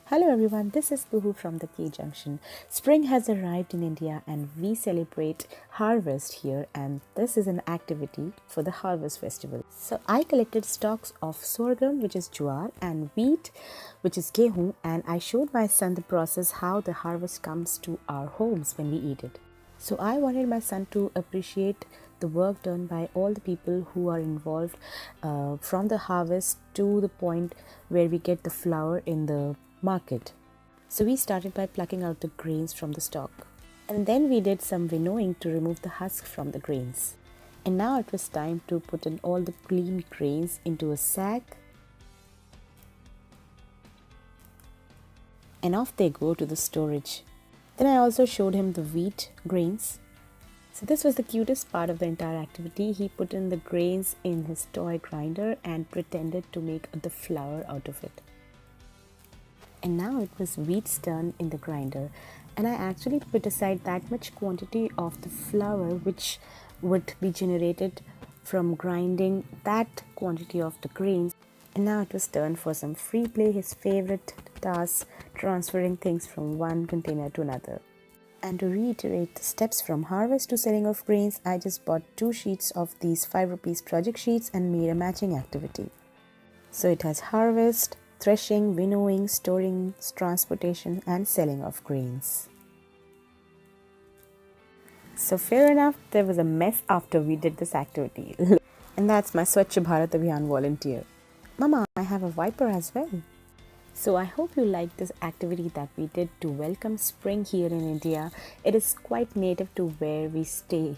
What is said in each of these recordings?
Hello everyone, this is Kuhu from the K Junction. Spring has arrived in India and we celebrate harvest here, and this is an activity for the harvest festival. So I collected stalks of sorghum, which is jowar, and wheat, which is gehu, and I showed my son the process how the harvest comes to our homes when we eat it. So I wanted my son to appreciate the work done by all the people who are involved from the harvest to the point where we get the flour in the market. So we started by plucking out the grains from the stalk, and then we did some winnowing to remove the husk from the grains. And now it was time to put in all the clean grains into a sack, and off they go to the storage. Then I also showed him the wheat grains. So this was the cutest part of the entire activity. He put in the grains in his toy grinder and pretended to make the flour out of it. And now it was wheat's turn in the grinder, and I actually put aside that much quantity of the flour which would be generated from grinding that quantity of the grains. And now it was turn for some free play, his favorite task, transferring things from one container to another. And to reiterate the steps from harvest to selling of grains, I just bought 2 sheets of these 5 rupees project sheets and made a matching activity. So it has harvest, threshing, winnowing, storing, transportation, and selling of grains. So fair enough, there was a mess after we did this activity. And that's my Swachh Bharat Abhiyan volunteer. Mama, I have a wiper as well. So I hope you like this activity that we did to welcome spring here in India. It is quite native to where we stay.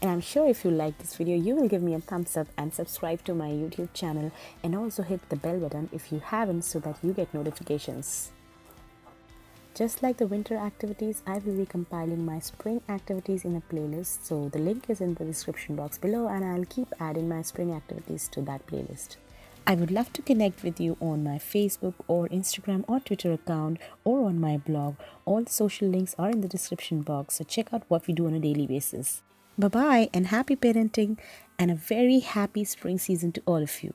And I'm sure if you like this video, you will give me a thumbs up and subscribe to my YouTube channel, and also hit the bell button if you haven't so that you get notifications. Just like the winter activities, I will be compiling my spring activities in a playlist. So the link is in the description box below, and I'll keep adding my spring activities to that playlist. I would love to connect with you on my Facebook or Instagram or Twitter account or on my blog. All the social links are in the description box, so check out what we do on a daily basis. Bye-bye and happy parenting and a very happy spring season to all of you.